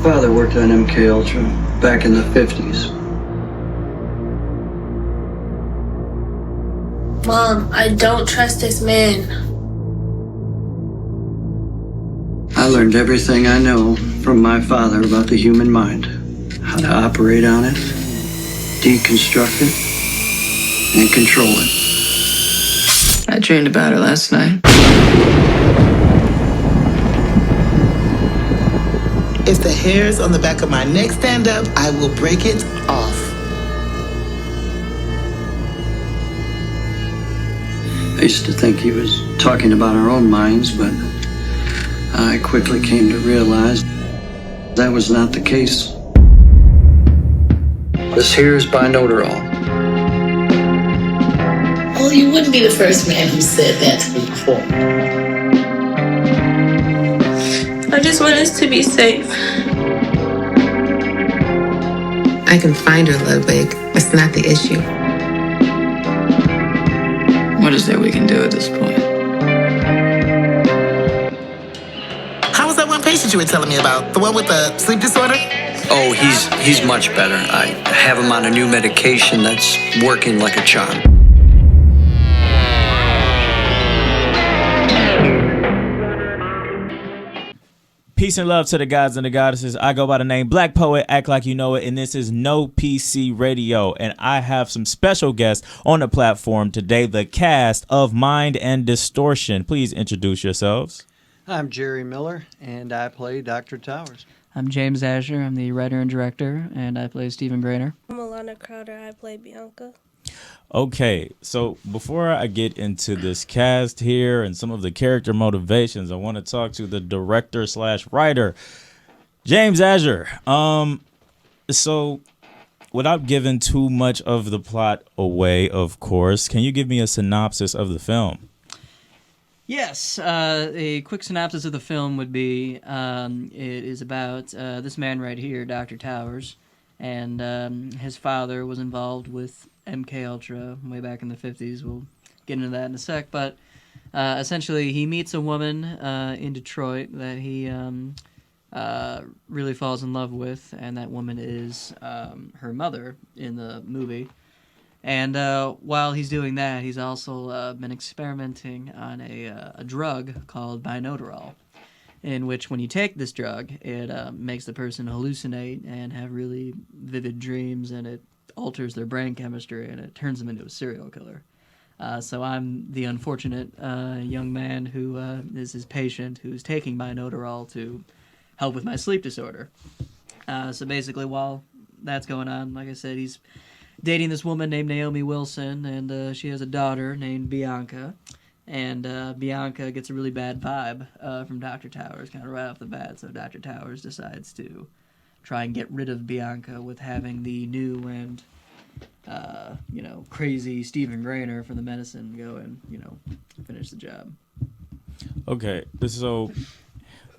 Father worked on MK Ultra back in the 50s. Mom, I don't trust this man. I learned everything I know from my father about the human mind, how to operate on it, deconstruct it, and control it. I dreamed about her last night. If the hairs on the back of my neck stand up, I will break it off. I used to think he was talking about our own minds, but I quickly came to realize that was not the case. This here is binaural. Well, you wouldn't be the first man who said that to me before. I just want us to be safe. I can find her, Ludwig. That's not the issue. What is there we can do at this point? How was that one patient you were telling me about? The one with the sleep disorder? Oh, he's much better. I have him on a new medication that's working like a charm. Peace and love to the gods and the goddesses. I go by the name Black Poet, act like you know it, and this is No PC Radio. And I have some special guests on the platform today, the cast of Mind and Distortion. Please introduce yourselves. I'm Jerry Miller, and I play Dr. Towers. I'm James Asher. I'm the writer and director, and I play Stephen Grainer. I'm Alana Crowder. I play Bianca. Okay, so before I get into this cast here and some of the character motivations, I want to talk to the director / writer, James Asher. So without giving too much of the plot away, of course, can you give me a synopsis of the film? Yes, a quick synopsis of the film would be, it is about this man right here, Dr. Towers, and his father was involved with MK Ultra way back in the 50s. We'll get into that in a sec, but essentially he meets a woman in Detroit that he really falls in love with, and that woman is her mother in the movie. And while he's doing that, he's also been experimenting on a drug called binaural, in which when you take this drug, it makes the person hallucinate and have really vivid dreams, and it alters their brain chemistry, and it turns them into a serial killer. So I'm the unfortunate young man who is his patient who's taking binaural to help with my sleep disorder. So basically, while that's going on, like I said, he's dating this woman named Naomi Wilson, and she has a daughter named Bianca. And Bianca gets a really bad vibe from Dr. Towers, kind of right off the bat. So Dr. Towers decides to try and get rid of Bianca with having the new and, crazy Stephen Grainer from the medicine go and, finish the job. Okay, so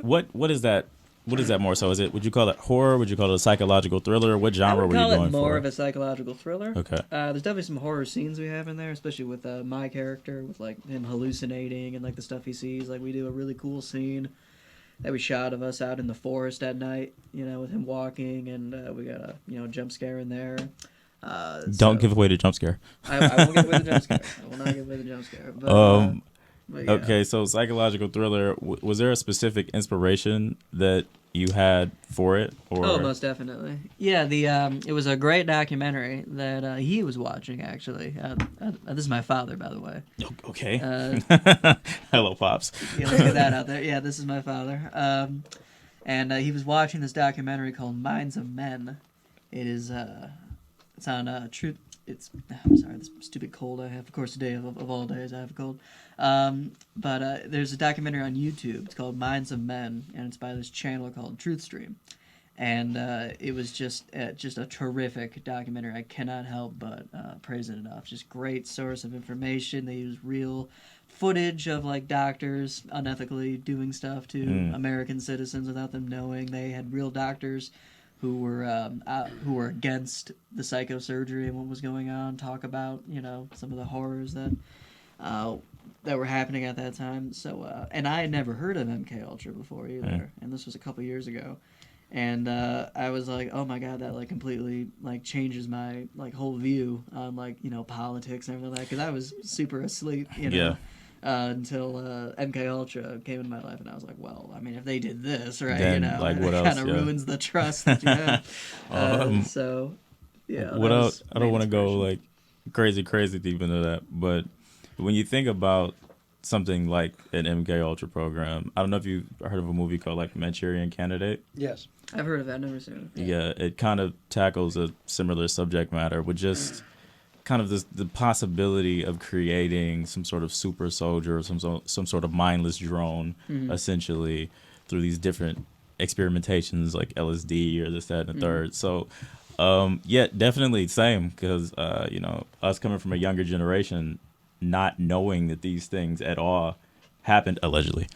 what is that? What is that more so? Would you call it horror? Would you call it a psychological thriller? What genre were you going for? I would call it more of a psychological thriller. Okay. There's definitely some horror scenes we have in there, especially with my character, with like him hallucinating and like the stuff he sees. Like we do a really cool scene that we shot of us out in the forest at night, with him walking, and we got a jump scare in there. Don't give away the jump scare. I won't give away the jump scare. I will not give away the jump scare. But, yeah. Okay, so psychological thriller. Was there a specific inspiration that you had for it? Or? Oh, most definitely. Yeah, it was a great documentary that he was watching, actually. This is my father, by the way. Okay. Hello, Pops. Yeah, let's get that out there. Yeah, this is my father. And he was watching this documentary called Minds of Men. It is, it's on Truth. I'm sorry, this stupid cold I have. Of course, today of all days I have a cold. But there's a documentary on YouTube. It's called Minds of Men, and it's by this channel called Truth Stream. And it was just a terrific documentary. I cannot help but praise it enough. Just great source of information. They use real footage of like doctors unethically doing stuff to American citizens without them knowing. They had real doctors who were against the psychosurgery and what was going on, talk about some of the horrors that were happening at that time. So and I had never heard of MK Ultra before either, and this was a couple years ago. And I was like, oh my god, that like completely like changes my like whole view on like politics and everything like that, because I was super asleep, until MK Ultra came into my life, and I was like, well, I mean, if they did this, right, Then, like, what it else? kind of Yeah. ruins the trust that you have. So, yeah. What that else? was I don't main want to go inspiration. like crazy deep into that, but when you think about something like an MK Ultra program, I don't know if you've heard of a movie called like Manchurian Candidate. Yes. I've heard of that, never seen it. Yeah, it kind of tackles a similar subject matter with just kind of the possibility of creating some sort of super soldier or some sort of mindless drone, essentially, through these different experimentations like LSD or this, that, and the third. So, yeah, definitely same, because, us coming from a younger generation, not knowing that these things at all happened, allegedly.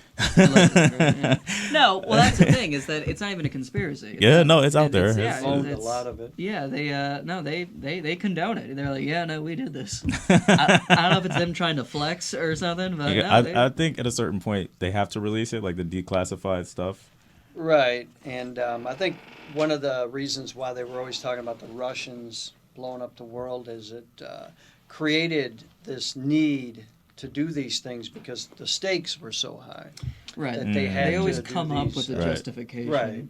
No, well, that's the thing, is that it's not even a conspiracy. Yeah, no, it's out there. Yeah, Owned a it's- lot of it. Yeah, they condone it. They're like, yeah, no, we did this. I don't know if it's them trying to flex or something, but Yeah, no, I think at a certain point they have to release it, like the declassified stuff. Right, and I think one of the reasons why they were always talking about the Russians blowing up the world is it created this need to do these things because the stakes were so high. right. that they had They always to do come up these, with a Right. justification. Right.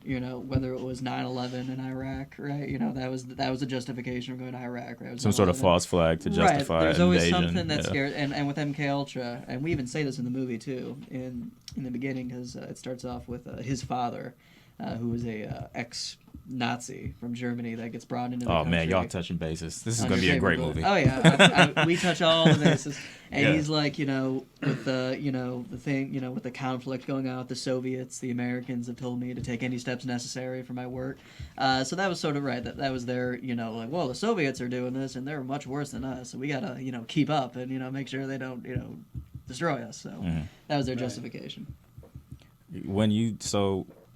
Whether it was 9/11 in Iraq, right? That was the justification of going to Iraq, right? It was Some sort of 9/11. false flag to justify Right. There's always invasion. something that yeah. scares, and with MK Ultra, and we even say this in the movie too, in the beginning, because it starts off with his father, who was a ex-Nazi from Germany that gets brought into the Oh country. man, y'all touching bases. This is on gonna be your a great favorite movie. book. Oh yeah, we touch all the bases, and Yeah. he's like, with the thing, with the conflict going on with the Soviets, the Americans have told me to take any steps necessary for my work. So that was sort of right. That was their, like, well, the Soviets are doing this, and they're much worse than us, so we gotta, keep up and make sure they don't, destroy us. So that was their justification.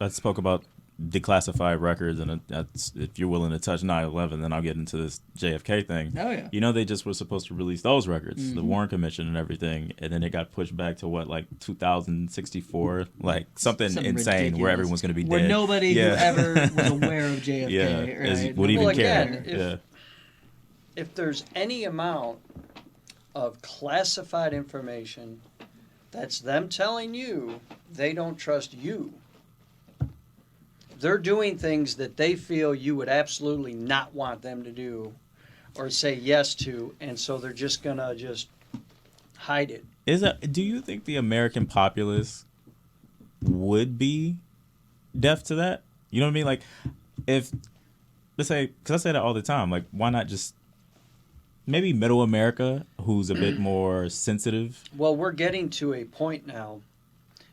I spoke about declassified records, and that's, if you're willing to touch 9/11, then I'll get into this JFK thing. Oh yeah. They just were supposed to release those records, the Warren Commission and everything, and then it got pushed back to what, like 2064, like something insane ridiculous. where everyone's gonna be Where dead. nobody Yeah. who ever was aware of JFK, Yeah, right? would even Well, care. again, Yeah. if there's any amount of classified information that's them telling you they don't trust you, they're doing things that they feel you would absolutely not want them to do or say yes to, and so they're just gonna hide it. Do you think the American populace would be deaf to that? You know what I mean? Like, if, let's say, because I say that all the time, like, why not just maybe middle America, who's a bit more sensitive? Well, we're getting to a point now,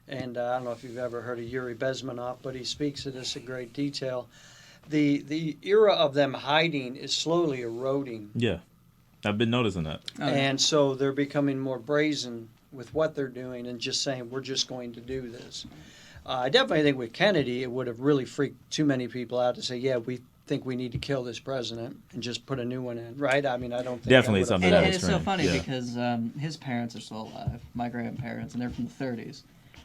and I don't know if you've ever heard of Yuri Bezmenov, but he speaks of this in great detail. The era of them hiding is slowly eroding, Yeah, I've been noticing that. Oh, yeah. and so they're becoming more brazen with what they're doing and just saying, we're just going to do this. I definitely think with Kennedy, it would have really freaked too many people out to say, yeah, we think we need to kill this president and just put a new one in, right? I mean, I don't think Definitely that would something have- that And it's so extreme, funny yeah. because his parents are still alive, my grandparents, and they're from the 30s.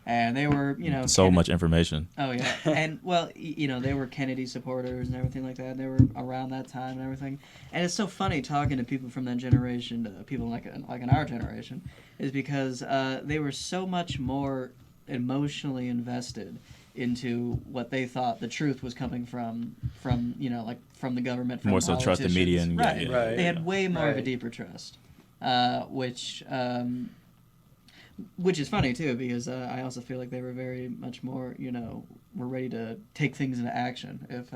And they were, So much information. Oh, yeah. And, well, they were Kennedy supporters and everything like that. And they were around that time and everything. And it's so funny talking to people from that generation to people like in our generation, is because they were so much more emotionally invested into what they thought the truth was coming from the government, from More so trust the media and right. yeah, Right. They had way more of a Right. deeper trust, which is funny too, because I also feel like they were very much more, were ready to take things into action if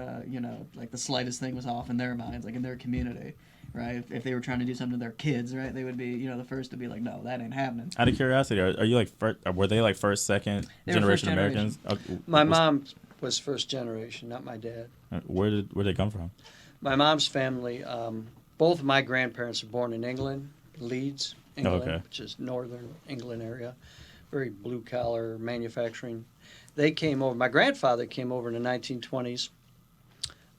like the slightest thing was off in their minds, like in their community, right? If they were trying to do something to their kids, right, they would be the first to be like, no, that ain't happening. Out of curiosity, are you like were they like first, second They were generation first Americans? My mom was first generation, not my dad. Where they come from? My mom's family, both of my grandparents were born in England, Leeds, England, okay. which is northern England area, very blue-collar manufacturing. They came over. My grandfather came over in the 1920s,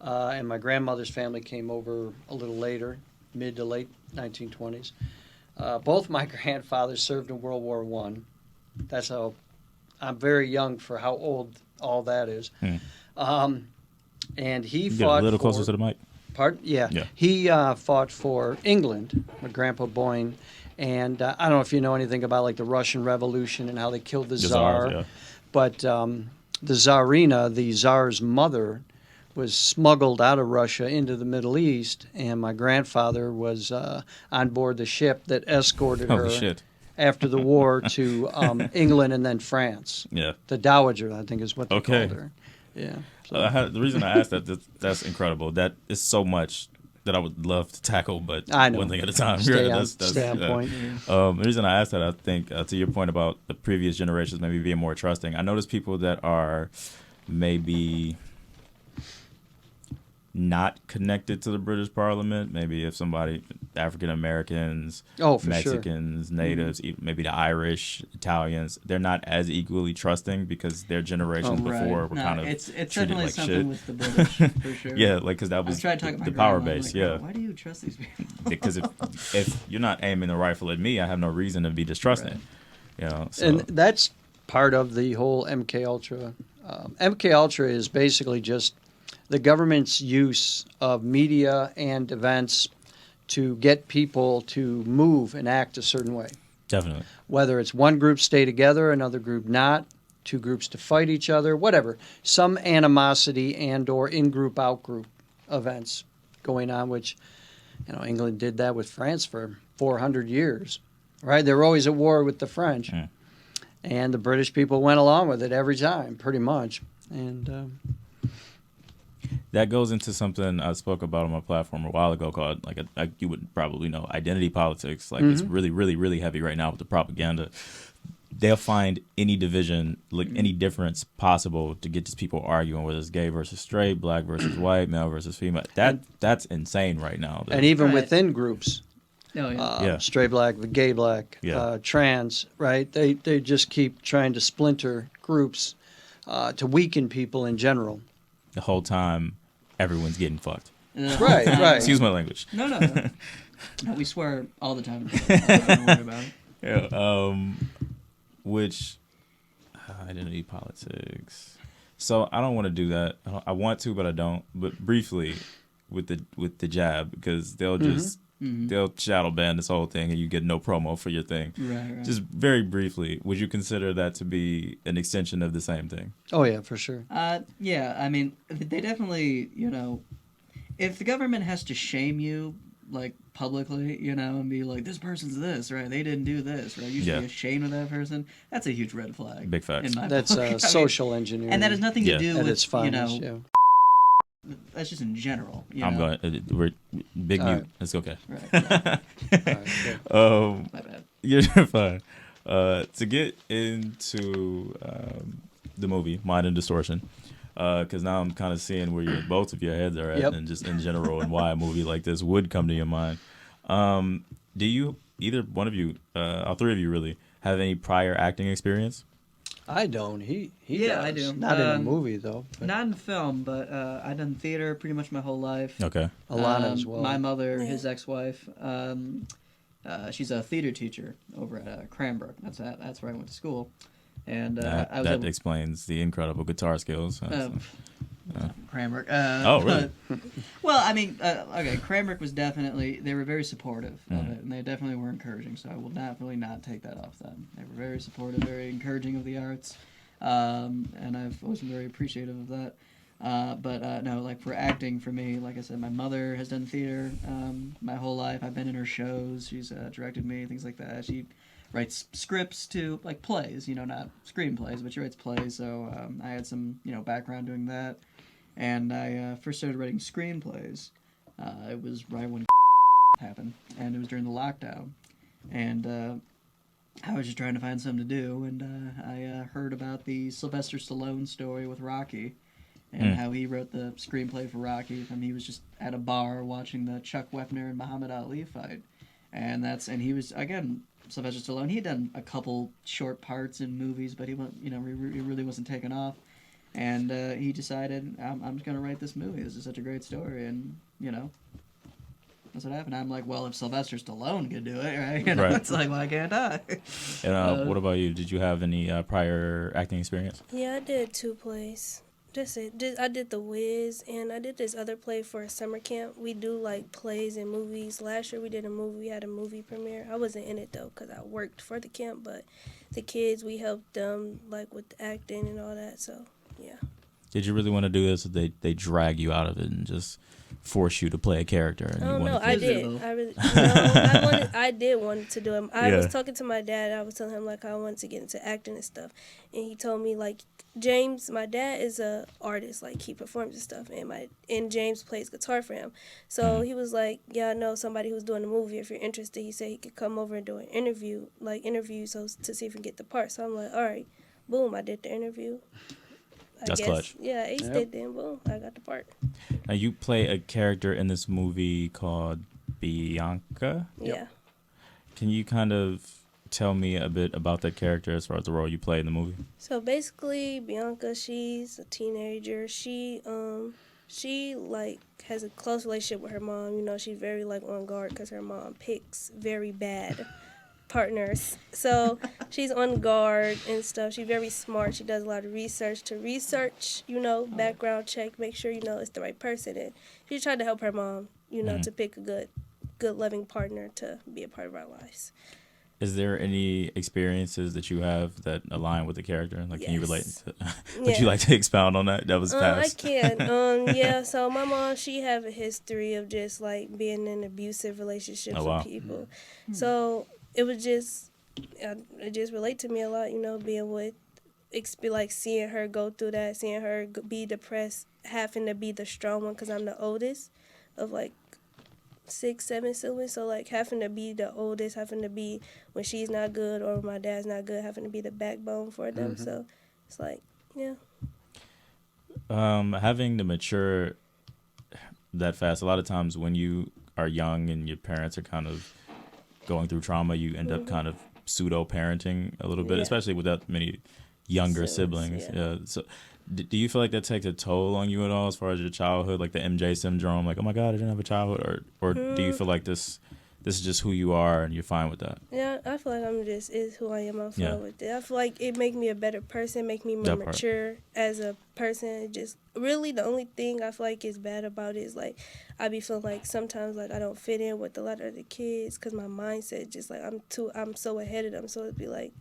and my grandmother's family came over a little later, mid to late 1920s. Both my grandfathers served in World War I. That's how I'm very young for how old all that is. and he Get fought a little for, closer to the mic. Pardon? Yeah. Yeah. He fought for England, my grandpa Boyne, and I don't know if you know anything about like the Russian Revolution and how they killed the Tsar. Yeah. But the Tsarina, the Tsar's mother, was smuggled out of Russia into the Middle East, and my grandfather was on board the ship that escorted Holy her shit. after the war to England and then France. Yeah. The Dowager, I think, is what they Okay. called her. Yeah. So, The reason I asked that's incredible. That is so much that I would love to tackle, but I know. one thing at a time. Stay on- That's- stay on yeah. point. The reason I asked that, I think, to your point about the previous generations maybe being more trusting, I notice people that are maybe not connected to the British Parliament. Maybe if somebody, African Americans, Oh, for sure. Mexicans, natives, maybe the Irish, Italians, they're not as equally trusting because their generations before were No, kind of it's treated definitely like something shit. with the British, for sure. Yeah, like because that I was tried talking to my the power grandma, I'm base. like, Yeah, why do you trust these people? because if you're not aiming the rifle at me, I have no reason to be distrusting. Right. You know, so. and that's part of the whole MK Ultra. MK Ultra is basically just the government's use of media and events to get people to move and act a certain way. Definitely. Whether it's one group stay together, another group not, two groups to fight each other, whatever. Some animosity and or in-group, out-group events going on, which, England did that with France for 400 years, right? They were always at war with the French. Mm. And the British people went along with it every time, pretty much. And That goes into something I spoke about on my platform a while ago called, like you would probably know, identity politics. Like it's really, really, really heavy right now with the propaganda. They'll find any division, like any difference possible to get these people arguing, whether it's gay versus straight, black versus white, male versus female. That's insane right now. and even Right. within groups, Oh, yeah. Yeah. straight black, gay black, Yeah. trans, right? They just keep trying to splinter groups to weaken people in general. The whole time, everyone's getting fucked. Right, right. Excuse my language. No. No, we swear all the time. Don't worry about it. Yeah. Which identity politics. So I don't want to do that. I want to, but I don't. But briefly, with the jab, because they'll just they'll shadow ban this whole thing, and you get no promo for your thing. Right. Just very briefly, would you consider that to be an extension of the same thing? Oh, yeah, for sure. Yeah, I mean, they definitely, if the government has to shame you, like, publicly, and be like, this person's this, right? They didn't do this, right? You should Yeah. be ashamed of that person. That's a huge red flag. Big facts. in my That's book. I mean, social engineering. and that has nothing to Yeah. do at with, its finest, yeah. that's just in general. I'm know? going. We're big All mute. right. It's okay. Right. Yeah, All right, good. my bad. You're fine. To get into the movie Mind Distortion, because now I'm kind of seeing where both of your heads are at, Yep. and just in general, and why a movie like this would come to your mind. Do you, either one of you, all three of you really, have any prior acting experience? I don't. He Yeah, does. I do. Not in a movie, though. But Not in film, but I've done theater pretty much my whole life. Okay. Alana as well. My mother, his ex-wife, she's a theater teacher over at Cranbrook. That's where I went to school, and I was that able, explains the incredible guitar skills. Cranbrook. Oh, really? Well, I mean, okay, Cranbrook was definitely, they were very supportive of it, and they definitely were encouraging, so I will definitely not take that off them. They were very supportive, very encouraging of the arts, and I've always been very appreciative of that. But no, like for acting, for me, like I said, my mother has done theater my whole life. I've been in her shows. She's directed me, things like that. She writes scripts to, like, plays, not screenplays, but she writes plays, so I had some, background doing that. And I first started writing screenplays. It was right when happened, and it was during the lockdown. And I was just trying to find something to do, and I heard about the Sylvester Stallone story with Rocky, and how he wrote the screenplay for Rocky. I mean, he was just at a bar watching the Chuck Wepner and Muhammad Ali fight, and he was, again, Sylvester Stallone. He had done a couple short parts in movies, but he really wasn't taken off. And he decided, I'm just going to write this movie. This is such a great story. And, that's what happened. I'm like, well, if Sylvester Stallone could do it, right? Right. It's like, why can't I? And what about you? Did you have any prior acting experience? Yeah, I did 2 plays. That's it. I did The Wiz, and I did this other play for a summer camp. We do like plays and movies. Last year we did a movie. We had a movie premiere. I wasn't in it though because I worked for the camp, but the kids, we helped them like with the acting and all that. So yeah. Did you really want to do this? Or they drag you out of it and just force you to play a character? And Oh no, I did. I really, I did want to do it. I was talking to my dad. I was telling him like I wanted to get into acting and stuff, and he told me like James, my dad is a artist, like he performs and stuff, and James plays guitar for him. So he was like, yeah, I know somebody who's doing a movie. If you're interested, he said he could come over and do an interview so to see if we can get the part. So I'm like, all right, boom, I did the interview. That's clutch. Yeah, Ace did then. Boom, I got the part. Now you play a character in this movie called Bianca. Yeah. Can you kind of tell me a bit about that character as far as the role you play in the movie? So basically, Bianca, she's a teenager. She like has a close relationship with her mom. You know, she's very like on guard because her mom picks very bad partners. So she's on guard and stuff. She's very smart. She does a lot of research, you know, background check, make sure, you know, it's the right person. And she tried to help her mom, you know, to pick a good loving partner to be a part of our lives. Is there any experiences that you have that align with the character? Like, Can you relate? Would you like to expound on that? That was fast. I can. Yeah, so my mom, she have a history of just, like, being in abusive relationships with people. So it was just, it just relate to me a lot, you know, being with, like, seeing her go through that, seeing her be depressed, having to be the strong one because I'm the oldest of, like, 6, 7 siblings, so like having to be the oldest, having to be when she's not good or my dad's not good, having to be the backbone for them. So it's like, yeah. Having to mature that fast, a lot of times when you are young and your parents are kind of going through trauma, you end up kind of pseudo parenting a little bit, especially with that many younger siblings. So do you feel like that takes a toll on you at all as far as your childhood, like the MJ syndrome, like, oh my God, I didn't have a childhood, or do you feel like this is just who you are and you're fine with that? Yeah, I feel like is who I am. I'm fine with it. I feel like it make me a better person, make me more mature as a person. Just really the only thing I feel like is bad about it is like I be feeling like sometimes like I don't fit in with a lot of the kids because my mindset just like I'm so ahead of them. So it'd be like,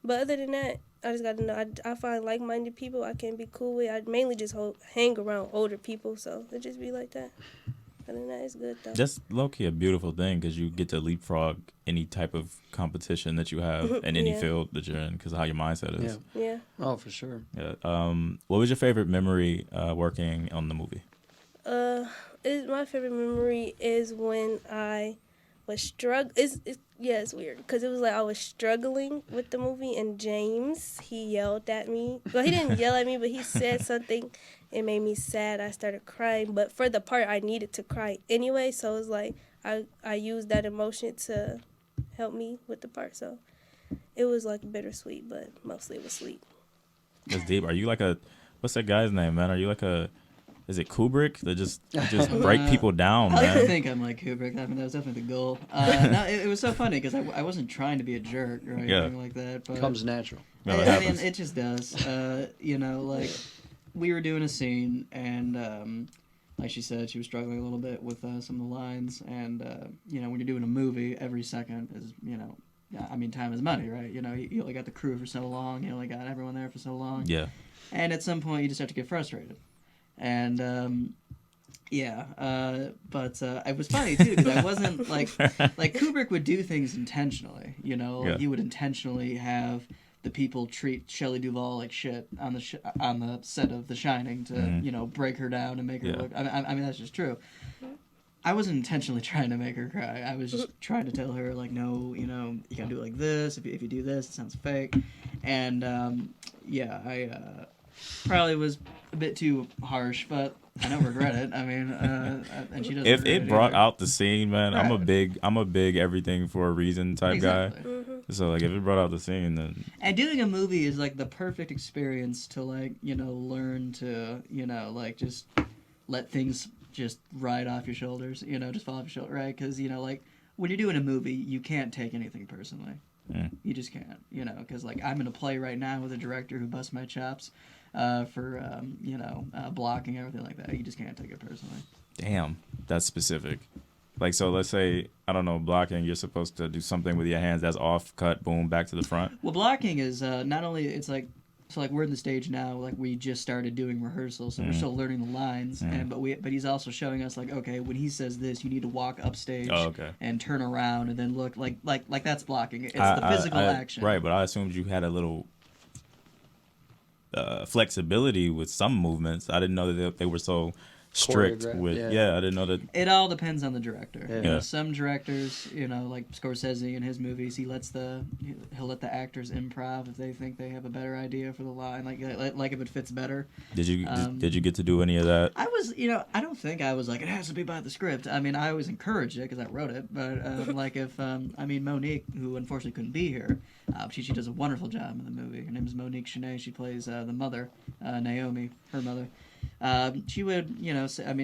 but other than that, I just got to know, I find like-minded people I can be cool with. I mainly just hang around older people, so it just be like that. Other than that, it's good, though. That's low-key a beautiful thing because you get to leapfrog any type of competition that you have in any field that you're in because of how your mindset is. Yeah. Oh, for sure. Yeah. What was your favorite memory working on the movie? My favorite memory is when I was struggling. It's weird because it was like I was struggling with the movie and James, he yelled at me. Well, he didn't yell at me, but he said something. It made me sad. I started crying, but for the part I needed to cry anyway, so it was like I used that emotion to help me with the part. So it was like bittersweet, but mostly it was sweet. That's deep. Are you like what's that guy's name, man? Are you like is it Kubrick that just break people down, man? I like to think I'm like Kubrick. I mean, that was definitely the goal. No, it was so funny because I wasn't trying to be a jerk or anything like that. But Comes natural. No, I mean, it just does. You know, like we were doing a scene and like she said, she was struggling a little bit with some of the lines. And, you know, when you're doing a movie, every second is, you know, I mean, time is money, right? You know, you only got the crew for so long. You only got everyone there for so long. Yeah. And at some point, you just have to get frustrated. And, but it was funny, too, because I wasn't, like Kubrick would do things intentionally, you know? Yeah. He would intentionally have the people treat Shelley Duvall like shit on the set of The Shining to, you know, break her down and make her look... I mean, that's just true. I wasn't intentionally trying to make her cry. I was just trying to tell her, like, no, you know, you gotta do it like this. If you do this, it sounds fake. And, I probably was a bit too harsh, but I don't regret it. I mean, and she doesn't. If it brought either. out the scene, man, right. I'm a big everything for a reason type guy. So like, if it brought out the scene, then. And doing a movie is like the perfect experience to like, you know, learn to, you know, like just let things just ride off your shoulders, you know, just fall off your shoulder, right? Because, you know, like when you're doing a movie, you can't take anything personally. You just can't, you know, because like I'm in a play right now with a director who busts my chops for blocking, everything like that. You just can't take it personally. Damn, that's specific. Like, so let's say, I don't know, blocking, you're supposed to do something with your hands that's off, cut, boom, back to the front. Well, blocking is not only, it's like, so like we're in the stage now, like we just started doing rehearsals, so we're still learning the lines, but he's also showing us like, okay, when he says this, you need to walk upstage and turn around and then look like that's blocking. It's the physical action. Right, but I assumed you had a little flexibility with some movements. I didn't know that they were so strict with I didn't know that. It all depends on the director. Yeah. You know, some directors, like Scorsese in his movies, he'll let the actors improv if they think they have a better idea for the line, like if it fits better. Did you get to do any of that? I was, I don't think I was like, it has to be by the script. I mean, I always encouraged it because I wrote it, but like if Monique, who unfortunately couldn't be here, she does a wonderful job in the movie. Her name is Monique Shanae. She plays the mother, Naomi, her mother. She would,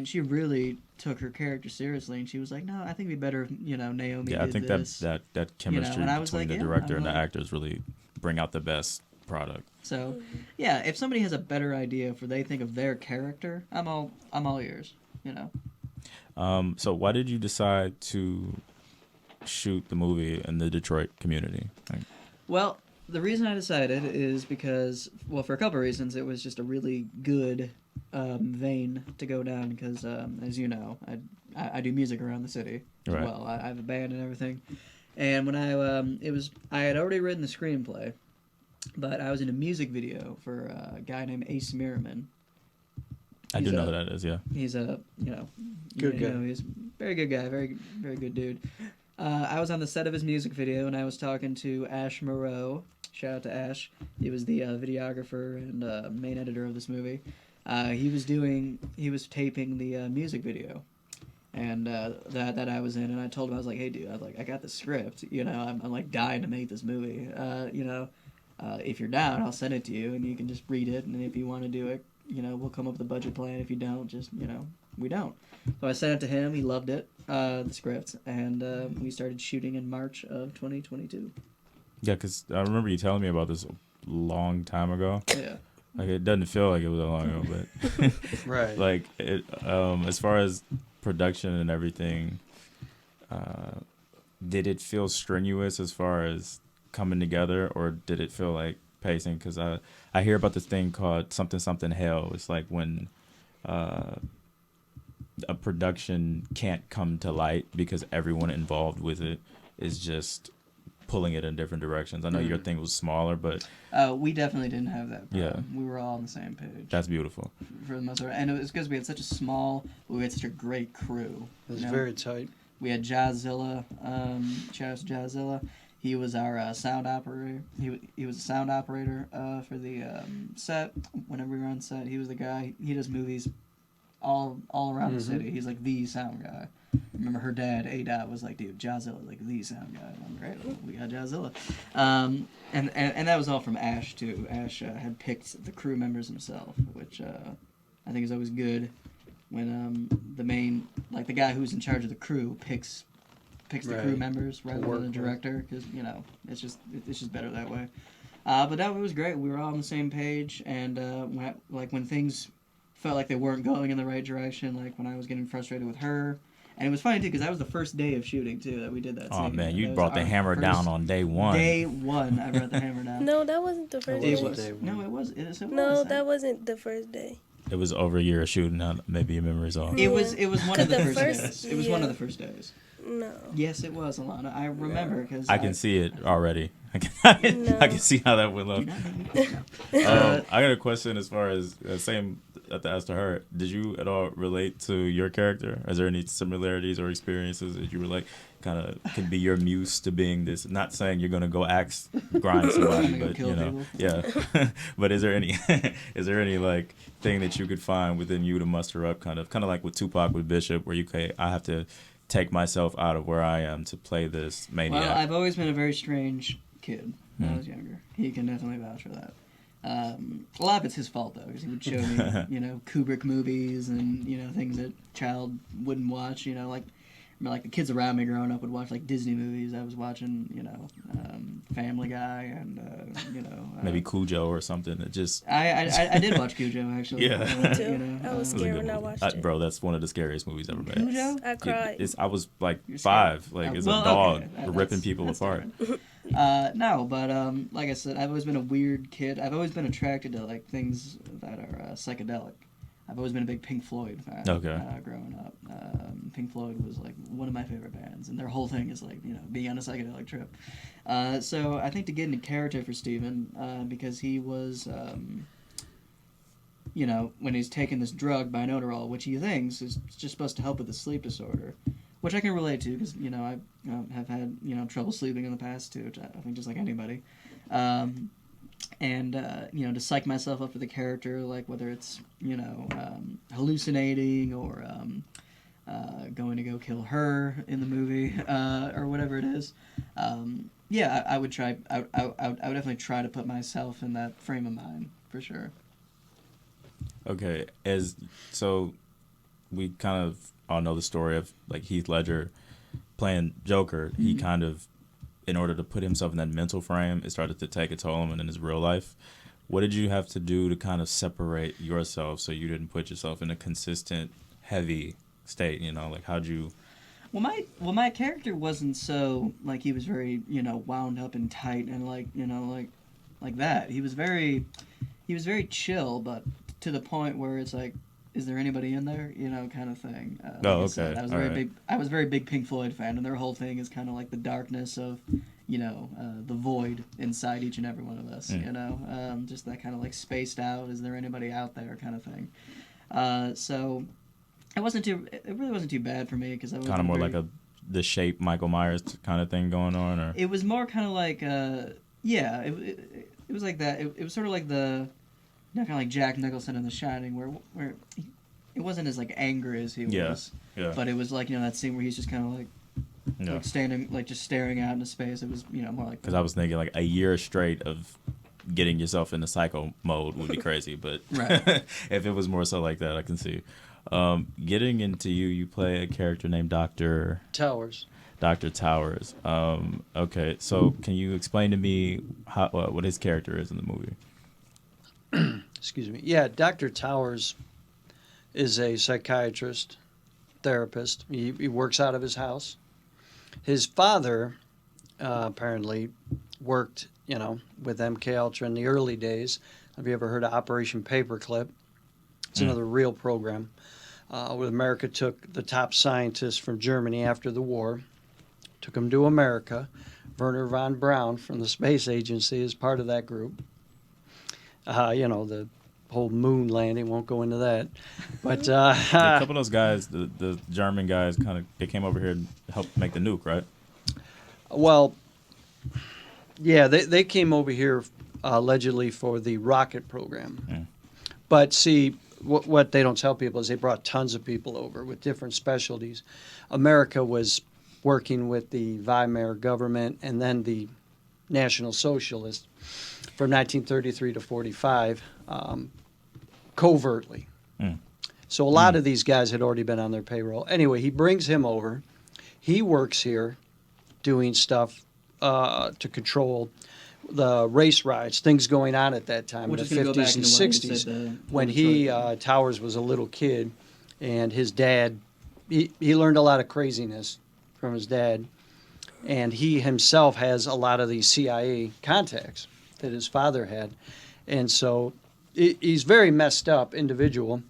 she really took her character seriously, and she was like, no, I think it'd be better if, Naomi did I think this. that chemistry between the director and the actors really bring out the best product. So, if somebody has a better idea for they think of their character, I'm all ears, So why did you decide to shoot the movie in the Detroit community? Well, the reason I decided is because, well, for a couple of reasons, it was just a really good vein to go down because, as you know, I do music around the city as well. I have a band and everything. And when I had already written the screenplay, but I was in a music video for a guy named Ace Merriman. I do know who that is, yeah. He's a, good guy. He's a very good guy, very, very good dude. I was on the set of his music video, and I was talking to Ash Moreau. Shout out to Ash. He was the videographer and main editor of this movie. He was taping the music video, and that I was in. And I told him, I was like, hey, dude, I got the script. I'm like dying to make this movie. If you're down, I'll send it to you, and you can just read it. And if you want to do it, we'll come up with a budget plan. If you don't, just we don't. So I sent it to him. He loved it, the script, and we started shooting in March of 2022. Yeah, because I remember you telling me about this a long time ago. Yeah. Like, it doesn't feel like it was that long ago, but right. Like, it, as far as production and everything, did it feel strenuous as far as coming together, or did it feel like pacing? Because I hear about this thing called something hell. It's like when a production can't come to light because everyone involved with it is just pulling it in different directions. I know your thing was smaller, but we definitely didn't have that problem. Yeah. We were all on the same page. That's beautiful. For the most part. And it was because we had such a great crew. It was very tight. We had Jazzilla, shout out to Jazzilla. He was our sound operator. He was a sound operator for the set. Whenever we were on set, he was the guy. He does movies all around the city. He's like the sound guy. I remember her dad, A-Dot, was like, dude, Jazzilla, like the sound guy. I'm great. Well, we got Jazzilla. And that was all from Ash, too. Ash had picked the crew members himself, which I think is always good when the main, like the guy who's in charge of the crew picks the crew members rather than the director, because, it's just better that way. But that was great. We were all on the same page, and when things felt like they weren't going in the right direction, like when I was getting frustrated with her. And it was funny, too, because that was the first day of shooting, too, that we did that scene. Oh, man, you brought the hammer down on day one. Day one, I brought the hammer down. No, that wasn't the first day. No, it was. No, that wasn't the first day. It was over a year of shooting. Maybe your memory's off. It was one of the first days. It was one of the first days. No. Yes, it was, Alana. I remember because I can see it already. I can see how that would look. I got a question as far as same to ask to her. Did you at all relate to your character? Is there any similarities or experiences that you were like kind of could be your muse to being this? Not saying you're gonna go axe grind somebody, but yeah. But is there any like thing that you could find within you to muster up, kind of like with Tupac with Bishop, where I have to take myself out of where I am to play this maniac? Well, I've always been a very strange kid when I was younger. He can definitely vouch for that. A lot of it's his fault, though, because he would show me, Kubrick movies and, things that child wouldn't watch, like, like the kids around me growing up would watch like Disney movies. I was watching, Family Guy and maybe Cujo or something. It just I did watch Cujo actually. Yeah. Me too. I was scared when I watched it. Bro, that's one of the scariest movies ever made. Cujo? I cried. I was like 5, like as a dog, ripping people apart. No, but like I said, I've always been a weird kid. I've always been attracted to like things that are psychedelic. I've always been a big Pink Floyd fan. Okay. Growing up, Pink Floyd was like one of my favorite bands, and their whole thing is like being on a psychedelic trip. So I think to get into character for Steven, because he was, when he's taking this drug binaural, which he thinks is just supposed to help with the sleep disorder, which I can relate to because I have had trouble sleeping in the past too, which I think just like anybody. And to psych myself up for the character, like whether it's hallucinating or going to go kill her in the movie or whatever it is. I would try. I would definitely try to put myself in that frame of mind for sure. Okay, so we kind of all know the story of like Heath Ledger playing Joker. Mm-hmm. He kind of, in order to put himself in that mental frame, it started to take a toll on him in his real life. What did you have to do to kind of separate yourself so you didn't put yourself in a consistent, heavy state? Like how'd you... Well, my character wasn't so, like, he was very, wound up and tight and, like that. He was very chill, but to the point where it's like, is there anybody in there? Kind of thing. Okay. I was a very big Pink Floyd fan, and their whole thing is kind of like the darkness of, the void inside each and every one of us. Just that kind of like spaced out. Is there anybody out there? Kind of thing. So it really wasn't too bad for me because I was kind of more like the Shape Michael Myers kind of thing going on, or it was more kind of like it was like that. It was sort of like the. Kind of like Jack Nicholson in The Shining, where it wasn't as like angry as he was. Yeah. But it was like that scene where he's just kind of like standing, like just staring out into space. It was more like. Because I was thinking like a year straight of getting yourself into psycho mode would be crazy, but right. If it was more so like that, I can see. Getting into you play a character named Dr. Towers. Dr. Towers. Okay, so can you explain to me what his character is in the movie? Excuse me. Yeah, Dr. Towers is a psychiatrist, therapist. He works out of his house. His father apparently worked, with MK Ultra in the early days. Have you ever heard of Operation Paperclip? It's another real program where America took the top scientists from Germany after the war, took them to America. Werner von Braun from the Space Agency is part of that group. The whole moon landing, won't go into that. But a couple of those guys, the German guys, they came over here and helped make the nuke, right? Well, yeah, they came over here allegedly for the rocket program. Yeah. But see, what they don't tell people is they brought tons of people over with different specialties. America was working with the Weimar government and then the National Socialists from 1933 to 45, covertly. So a lot of these guys had already been on their payroll. Anyway, he brings him over. He works here doing stuff to control the race riots, things going on at that time in the 50s and 60s. When Towers was a little kid, and his dad, he learned a lot of craziness from his dad. And he himself has a lot of these CIA contacts that his father had. And so he's very messed up individual,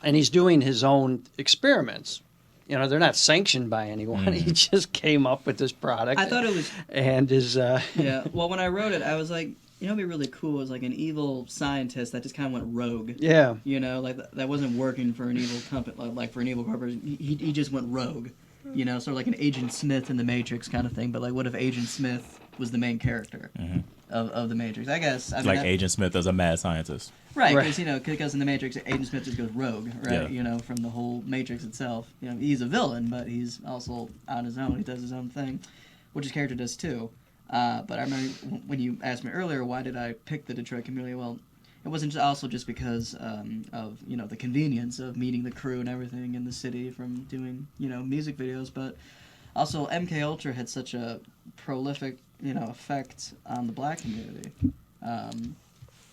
and he's doing his own experiments. They're not sanctioned by anyone. He just came up with this product. I thought it was... And is... Yeah, well, when I wrote it, I was like, it'd be really cool is like an evil scientist that just kind of went rogue. Yeah. Like that wasn't working for an evil company, like for an evil corporation. He just went rogue. Sort of like an Agent Smith in the Matrix kind of thing. But like, what if Agent Smith was the main character of the Matrix? I guess. Agent Smith as a mad scientist. Right, because in the Matrix, Agent Smith just goes rogue, right? Yeah. From the whole Matrix itself. He's a villain, but he's also on his own. He does his own thing, which his character does too. But I remember when you asked me earlier, why did I pick the Detroit Community? Well, it wasn't also just because of the convenience of meeting the crew and everything in the city from doing music videos, but also MK Ultra had such a prolific effect on the black community.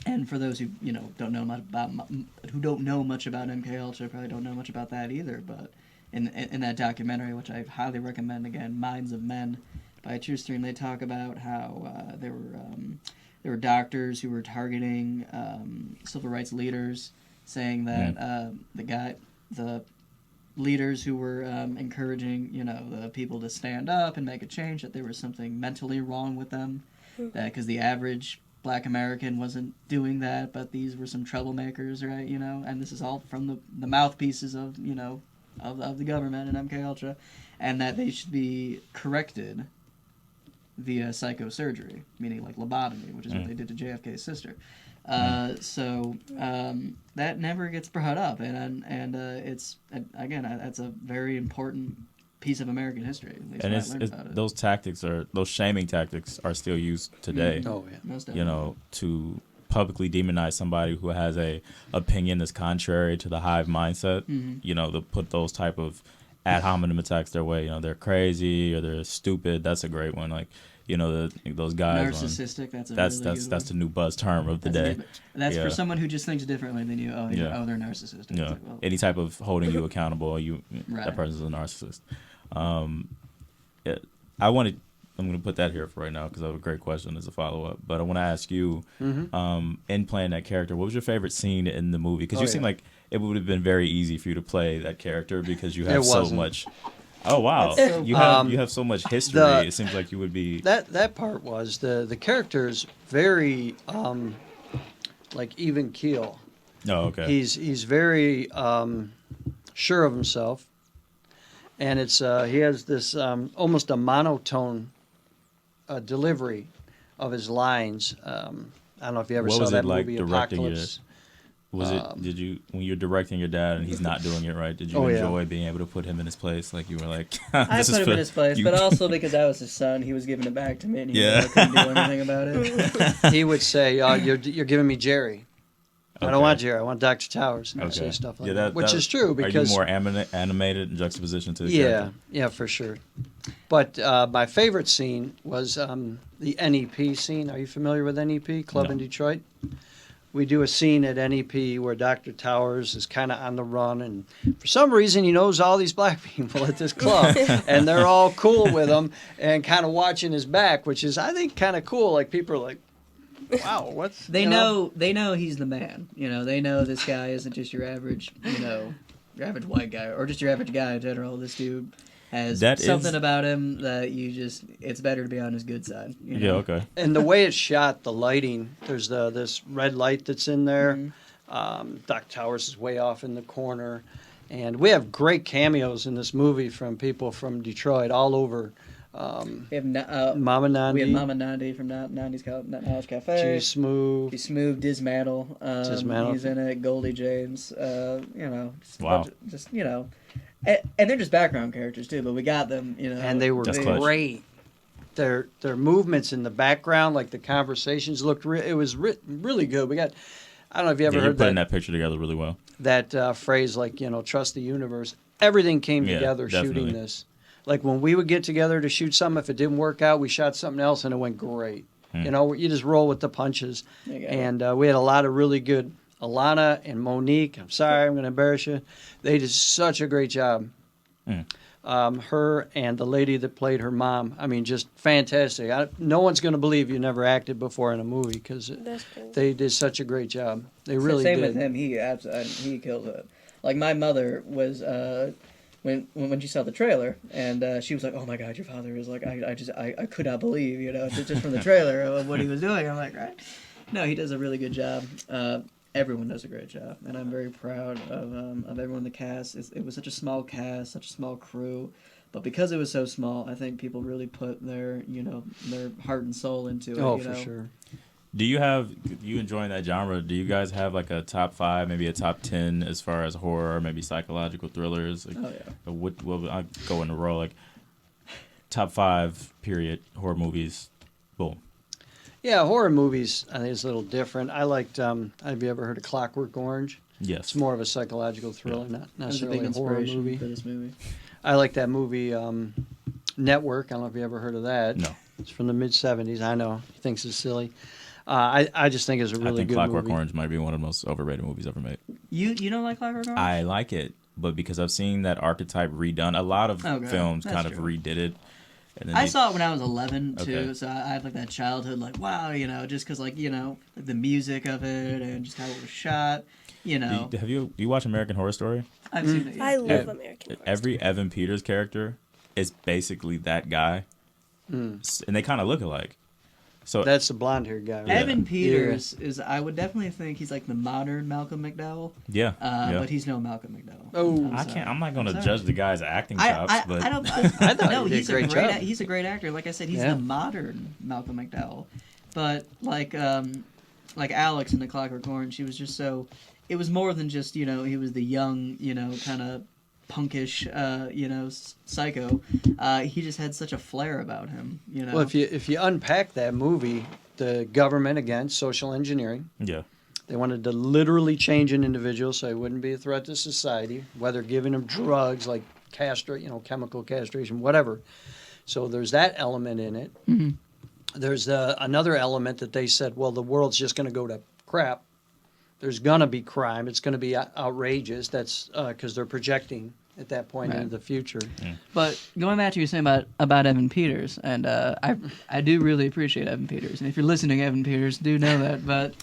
And for those who don't know much about MK Ultra, probably don't know much about that either. But in that documentary, which I highly recommend, again, Minds of Men by True Stream, they talk about how there were doctors who were targeting civil rights leaders, saying that the leaders who were encouraging the people to stand up and make a change, that there was something mentally wrong with them, because the average Black American wasn't doing that, but these were some troublemakers, right? And this is all from the mouthpieces of of the government and MK Ultra, and that they should be corrected via psychosurgery, meaning like lobotomy, which is what they did to JFK's sister. So that never gets brought up, and it's again that's a very important piece of American history. At least and those tactics those shaming tactics are still used today. Oh yeah, most definitely. To publicly demonize somebody who has a opinion that's contrary to the hive mindset. To put those type of ad hominem attacks their way. They're crazy or they're stupid. That's a great one. Like those guys. Narcissistic. That's the new buzz term of the day. That's for someone who just thinks differently than you. They're narcissistic. Yeah. Like, well, any type of holding you accountable, Right. That person's a narcissist. I'm going to put that here for right now because I have a great question as a follow-up. But I want to ask you, in playing that character, what was your favorite scene in the movie? Because you seem like it would have been very easy for you to play that character because you have so much. Oh wow! So, you have so much history. It seems like you would be. That part was the character's very like even keel. Oh okay. He's very sure of himself, and it's he has this almost a monotone delivery of his lines. I don't know if you ever saw that movie Apocalypse. Did you, when you're directing your dad and he's not doing it right, did you enjoy being able to put him in his place? Like you were like, I put him in his place, but also because I was his son, he was giving it back to me, and he couldn't do anything about it. He would say, you're giving me Jerry. Okay. I don't want Jerry. I want Dr. Towers. And say stuff like that, which is true because are you more animated in juxtaposition to the character? Yeah, for sure. But my favorite scene was the NEP scene. Are you familiar with NEP Club in Detroit? We do a scene at NEP where Dr. Towers is kind of on the run, and for some reason he knows all these black people at this club, and they're all cool with him and kind of watching his back, which is, I think, kind of cool. Like, people are like, wow, what's... They know he's the man. They know this guy isn't just your average, your average white guy, or just your average guy in general. This dude has something about him that it's better to be on his good side. Yeah, okay. And the way it's shot, the lighting, there's this red light that's in there. Doc Towers is way off in the corner. And we have great cameos in this movie from people from Detroit all over. We have Mama Nandi. We have Mama Nandi from Nandi's Knowledge Cafe. G Smooth. Dismantle. He's in it. Goldie James. Wow. And they're just background characters too, but we got them. And they were great. Their movements in the background, like the conversations, looked. It was really good. We got. I don't know if you ever heard you're putting that picture together really well. That phrase, like trust the universe. Everything came together definitely. shooting this. Like when we would get together to shoot something, if it didn't work out, we shot something else and it went great. You just roll with the punches. And we had a lot of really good. Alana and Monique, I'm sorry, I'm going to embarrass you. They did such a great job. Her and the lady that played her mom, I mean, just fantastic. No one's going to believe you never acted before in a movie because they did such a great job. They really did. Same with him. He killed it. Like my mother was when she saw the trailer and she was like, "Oh my God, your father is like I could not believe just from the trailer of what he was doing." I'm like, right? No, he does a really good job. Everyone does a great job, and I'm very proud of everyone in the cast. It was such a small cast, such a small crew, but because it was so small, I think people really put their heart and soul into it. Oh, for sure. Do you enjoying that genre? Do you guys have like a top 5, maybe a top 10 as far as horror, maybe psychological thrillers? Like, I'll go in a row, like top 5 period horror movies. Boom. Yeah, horror movies, I think it's a little different. I liked, have you ever heard of Clockwork Orange? Yes. It's more of a psychological thriller, not That was a necessarily big a horror inspiration movie. for this movie. I like that movie, Network. I don't know if you ever heard of that. No. It's from the mid-'70s. I know. He thinks it's silly. I just think it's a really I think good Clockwork movie. Orange might be one of the most overrated movies ever made. You don't like Clockwork Orange? I like it, but because I've seen that archetype redone, a lot of Okay, films that's kind of true. redid it. And then I saw it when I was 11 too, Okay. so I had like that childhood, like wow, just because like like the music of it and just how it was shot, Have you watch American Horror Story? I've seen it. Yeah. I love American Horror Every Evan Peters character is basically that guy, and they kind of look alike. So That's the blonde-haired guy. Right? Evan Peters is, I would definitely think he's like the modern Malcolm McDowell, yeah. but he's no Malcolm McDowell. Oh. I'm not going to sorry. judge the guy's acting chops, but I don't. I thought no, he did he's a great job. He's a great actor. Like I said, he's Yeah. the modern Malcolm McDowell. But like Alex in The Clockwork Orange, he was just so. It was more than just he was the young kind of punkish psycho. He just had such a flair about him. Well, if you unpack that movie, the government, again, social engineering, yeah. they wanted to literally change an individual so he wouldn't be a threat to society, whether giving him drugs like chemical castration, whatever. So there's that element in it. Mm-hmm. There's another element that they said, well, the world's just going to go to crap. There's going to be crime. It's going to be outrageous. That's because they're projecting at that point into the future. But going back to what you were saying about Evan Peters, and I do really appreciate Evan Peters, and if you're listening, Evan Peters, do know that. But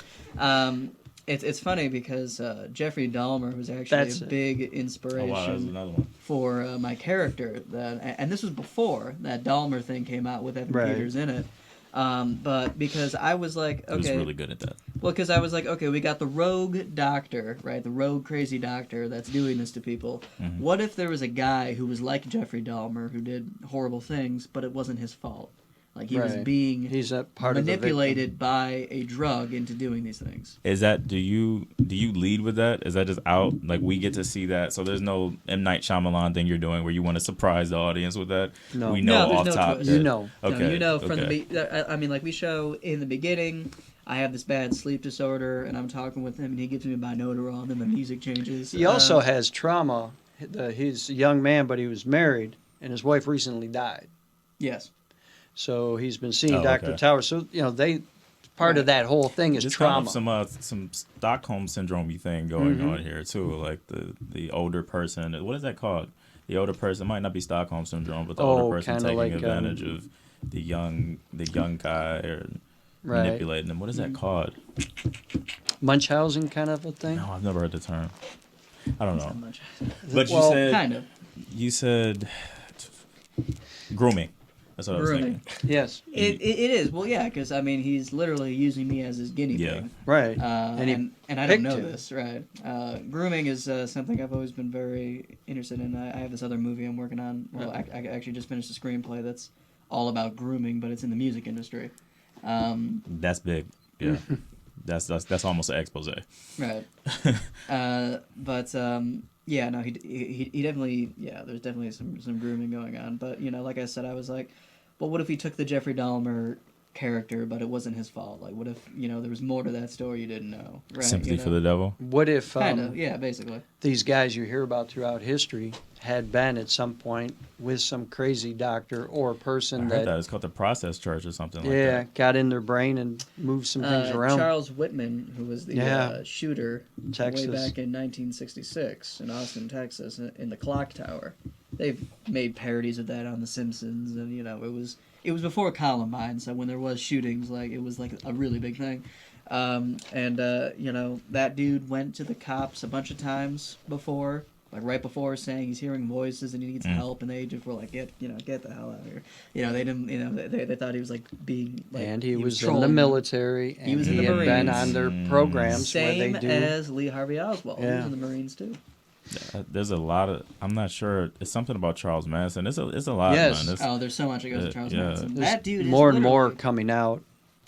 it's funny because Jeffrey Dahmer was actually That's a it. big Oh, wow, that's inspiration another one. for my character. And this was before that Dahmer thing came out with Evan Right. Peters in it. But because I was like, He was okay, really good at that. well, because I was like, okay, we got the rogue doctor, right? The rogue crazy doctor that's doing this to people. Mm-hmm. What if there was a guy who was like Jeffrey Dahmer, who did horrible things, but it wasn't his fault? Like he was Right. being He's a part of the manipulated by a drug into doing these things. Is that do you lead with that? Is that just out? Like we get to see that, so there's no M. Night Shyamalan thing you're doing where you want to surprise the audience with that. No. We know No, off there's no top. twist. that- You know. Okay. No, from okay. I mean, like we show in the beginning, I have this bad sleep disorder, and I'm talking with him, and he gives me binaural, and then the music changes. He also has trauma. He's a young man, but he was married, and his wife recently died. yes. So he's been seeing Oh, Dr. okay. Tower. So, they part of that whole thing is Just kind trauma. of some Stockholm syndrome thing going on here too, like the older person. What is that called? The older person might not be Stockholm syndrome, but the older person kinda taking like, advantage of the young guy or Right. manipulating them. What is that called? Munchausen kind of a thing. No, I've never heard the term. I don't know. Much. But Well, you said grooming. That's what I was Grooming. thinking. Yes. It is. Well, yeah, because I mean, he's literally using me as his guinea Yeah. pig. Right. And, he and I don't picked know you. this, right? Grooming is something I've always been very interested in. I have this other movie I'm working on. Well, I actually just finished a screenplay that's all about grooming, but it's in the music industry. That's big. Yeah. That's almost an expose. Right. But yeah, no, he definitely, yeah, there's definitely some grooming going on. But like I said, I was like, well, what if he took the Jeffrey Dahmer character, but it wasn't his fault? Like, what if there was more to that story you didn't know? Right? Sympathy for the devil. What if kind of, yeah, basically. these guys you hear about throughout history had been at some point with some crazy doctor or I person heard that it's called the process church or something like that. got in their brain and moved some things around? Charles Whitman, who was the Yeah. shooter Texas. way back in 1966 in Austin, Texas, in the Clock Tower. They've made parodies of that on The Simpsons, and it was before Columbine, so when there was shootings, like it was like a really big thing. That dude went to the cops a bunch of times before, like right before, saying he's hearing voices and he needs help, and they just were like, get the hell out of here. They didn't, they thought he was like being like, And he was in trolling the them. military, and He was in the had been Marines. on their programs Same where they do. as Lee Harvey Oswald. He Yeah. was in the Marines too. There's a lot of. I'm not sure. It's something about Charles Manson. It's a lot, Yes. man. It's, Oh, there's so much that goes to Charles yeah. Manson. There's That dude is more and more literally- coming out.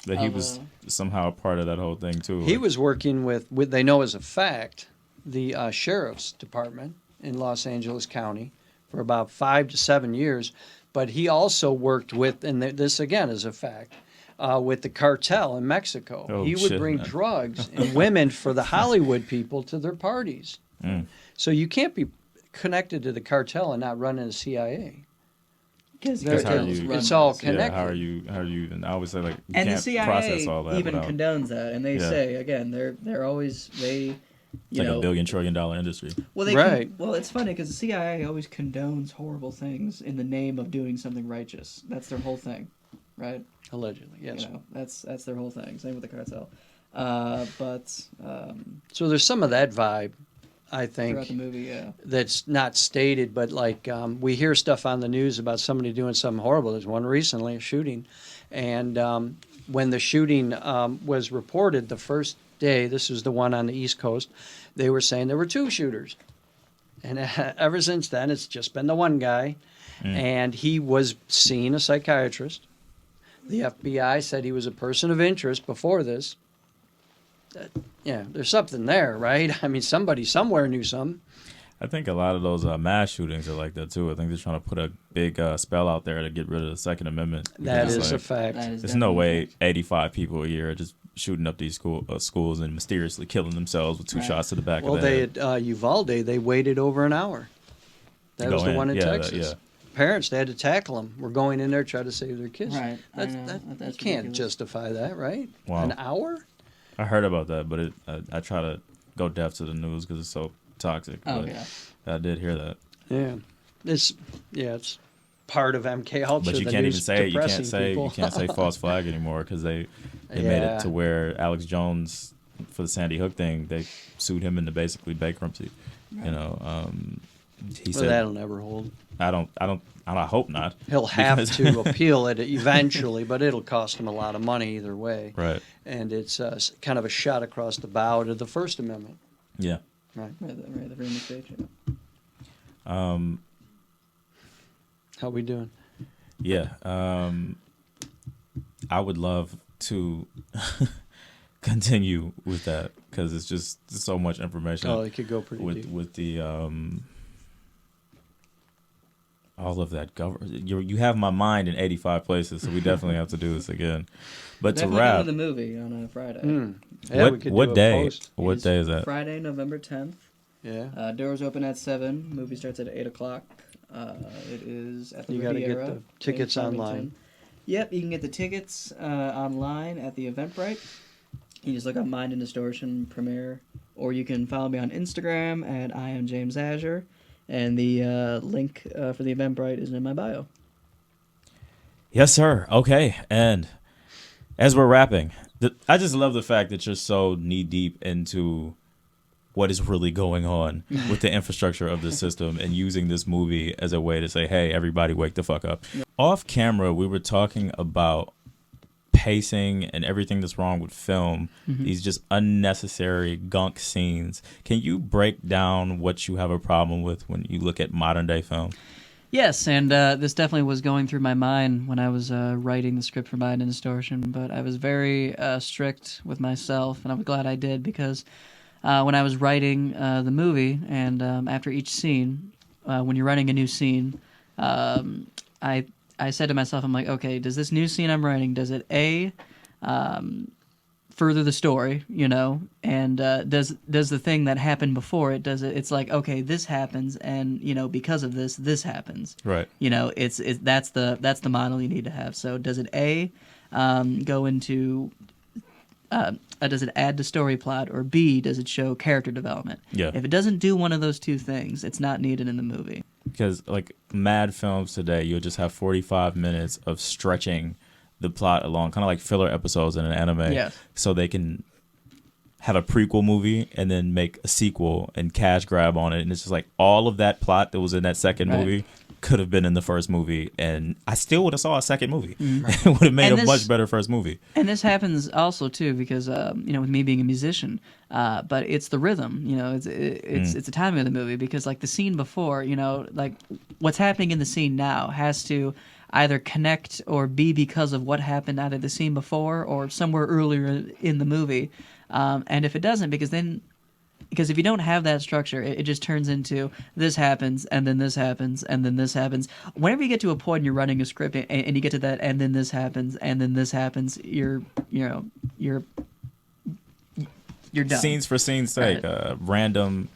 that he of, was somehow a part of that whole thing too. He Like, was working with they know as a fact, the sheriff's department in Los Angeles County for about 5 to 7 years. But he also worked with, and this again is a fact, with the cartel in Mexico. Oh, he would shit, bring man. drugs and women for the Hollywood people to their parties. So you can't be connected to the cartel and not running the CIA. Because it's all connected. How are you even? I always say like you and can't the CIA process all that even without, condones that, and they Yeah. say again they're always it's like a $1 billion trillion industry. Well, Right. Well, it's funny because the CIA always condones horrible things in the name of doing something righteous. That's their whole thing, right? Allegedly, yes. You know, that's their whole thing. Same with the cartel. So there's some of that vibe, I think, Throughout the movie, yeah. that's not stated, but like we hear stuff on the news about somebody doing something horrible. There's one recently, a shooting, and when the shooting was reported the first day, this was the one on the East Coast, they were saying there were 2 shooters, and ever since then it's just been the one guy, and he was seeing a psychiatrist. The FBI said he was a person of interest before this. Yeah, there's something there, right? I mean, somebody somewhere knew something. I think a lot of those mass shootings are like that too. I think they're trying to put a big spell out there to get rid of the Second Amendment. That Because, is like, a fact. There's no way 85 people a year are just shooting up these schools and mysteriously killing themselves with 2 shots to the back Well, of the they head. had Uvalde. They waited over an hour. That To was go the in. one in Yeah, Texas. Parents, they had to tackle them. We're going in there to try to save their kids. Right. I know. You That's can't ridiculous. justify that, right? Wow. An hour? I heard about that, but I try to go deaf to the news because it's so toxic. Oh, but yeah. I did hear that. Yeah. It's part of MK Ultra. But you the can't even news say depressing you can't say false flag anymore because they made Yeah. it to where Alex Jones for the Sandy Hook thing, they sued him into basically bankruptcy. Right. You know, he Well, said that'll never hold. I hope not. He'll have because- to appeal it eventually, but it'll cost him a lot of money either way. Right. And it's kind of a shot across the bow to the First Amendment. Yeah. Right. The freedom of speech. How we doing? Yeah. I would love to continue with that because it's just so much information. Oh, it could go pretty deep. With the all of that you have my mind in 85 places, so we definitely have to do this again. But Definitely to wrap, go to the movie on a Friday. Yeah, we could what do a day? post. What day is that? Friday, November 10th. Yeah. Doors open at 7. Movie starts at 8 o'clock. It is at the You got to get Riviera the tickets in Farmington. online. Yep, you can get the tickets online at the Eventbrite. You just look up Mind Distortion premiere, or you can follow me on Instagram at I am James Azure, and the link for the Eventbrite is in my bio. Yes, sir. Okay, and as we're wrapping, I just love the fact that you're so knee deep into what is really going on with the infrastructure of the system and using this movie as a way to say, hey, everybody wake the fuck up. Yeah. Off camera, we were talking about pacing and everything that's wrong with film, these just unnecessary gunk scenes. Can you break down what you have a problem with when you look at modern day film? Yes, and this definitely was going through my mind when I was writing the script for Mind Distortion, but I was very strict with myself, and I'm glad I did, because when I was writing the movie, and after each scene, when you're writing a new scene, I said to myself, I'm like, okay, does this new scene I'm writing, does it further the story, you know, and does the thing that happened before it, it's like, okay, this happens, and you know, because of this happens, right? You know, that's the model you need to have. So does it go into does it add to story plot, or B, does it show character development? Yeah. If it doesn't do one of those two things, it's not needed in the movie. Because like mad films today, you'll just have 45 minutes of stretching the plot along, kind of like filler episodes in an anime, Yes. so they can have a prequel movie and then make a sequel and cash grab on it. And it's just like all of that plot that was in that second movie could have been in the first movie, and I still would have saw a second movie. It would have made a much better first movie. And this happens also too because you know, with me being a musician, but it's the rhythm. You know, it's the timing of the movie, because like the scene before, you know, like what's happening in the scene now has to either connect or be because of what happened either the scene before or somewhere earlier in the movie. And if it doesn't, because then Because if you don't have that structure, it just turns into this happens, and then this happens, and then this happens. Whenever you get to a point and you're running a script, and you get to that, and then this happens, and then this happens, you're done. Scenes for scene's sake, random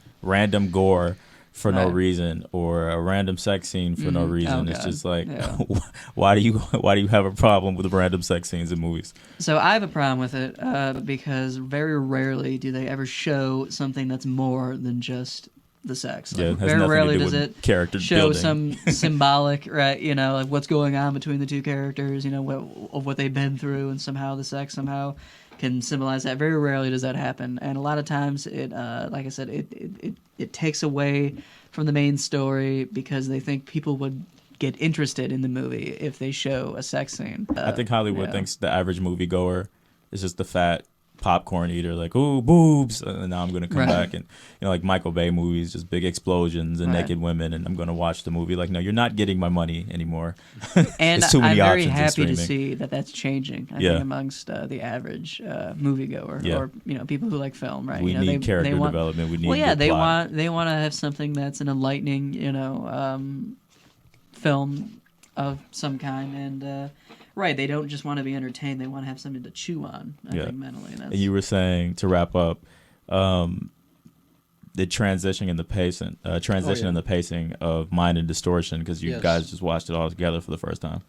gore for no reason, or a random sex scene for no reason. It's just like, why do you have a problem with random sex scenes in movies? So I have a problem with it because very rarely do they ever show something that's more than just the sex. Yeah, Like, it has very nothing to rarely do does with it character show building. some symbolic, right? Like what's going on between the two characters. Of what they've been through, and somehow the sex somehow can symbolize that. Very rarely does that happen, and a lot of times it, like I said, it takes away from the main story because they think people would get interested in the movie if they show a sex scene. I think Hollywood thinks the average moviegoer is just the fat popcorn eater, like, ooh, boobs, and now I'm going to come back and, like Michael Bay movies, just big explosions and naked women, and I'm going to watch the movie. Like, no, you're not getting my money anymore. And There's too many I'm very options in happy to streaming. see that that's changing. I think amongst the average moviegoer or people who like film, right? We need character development. We need they plot. want to have something that's an enlightening, film of some kind, and they don't just want to be entertained; they want to have something to chew on. I think mentally. And you were saying, to wrap up, the transition in the pacing, in the pacing of Mind and Distortion, because you guys just watched it all together for the first time.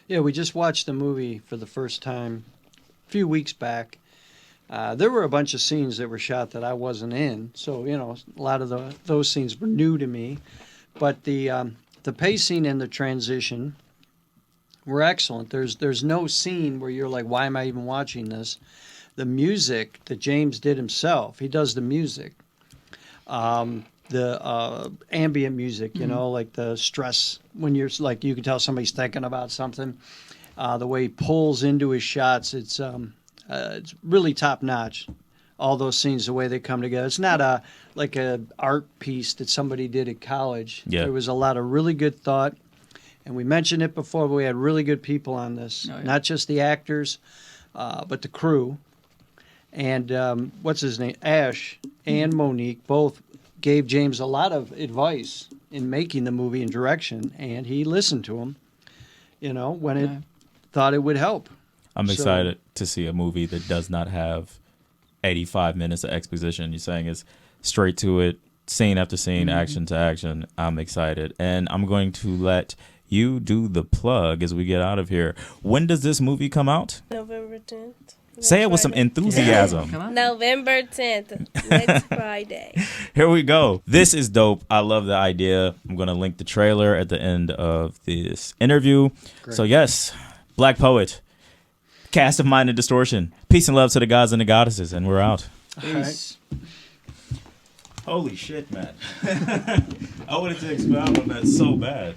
Yeah, we just watched the movie for the first time a few weeks back. There were a bunch of scenes that were shot that I wasn't in, so a lot of those scenes were new to me. But the pacing and the transition were excellent. There's no scene where you're like, why am I even watching this? The music that James did himself, he does the music. The ambient music, like the stress when you're like, you can tell somebody's thinking about something. The way he pulls into his shots, it's really top notch. All those scenes, the way they come together. It's not like a art piece that somebody did at college. Yeah. There was a lot of really good thought. And we mentioned it before, but we had really good people on this. Oh, yeah. Not just the actors, but the crew. And what's his name? Ash and Monique both gave James a lot of advice in making the movie and direction, and he listened to them, when it thought it would help. I'm excited to see a movie that does not have 85 minutes of exposition. You're saying it's straight to it, scene after scene, action to action. I'm excited. And I'm going to let you do the plug as we get out of here. When does this movie come out? November 10th. Say it with some enthusiasm. November 10th, next Friday. Here we go. This is dope. I love the idea. I'm going to link the trailer at the end of this interview. Great. So yes, Black Poet, Cast of Mind and Distortion. Peace and love to the gods and the goddesses, and we're out. Peace. Holy shit, man. I wanted to expound on that so bad.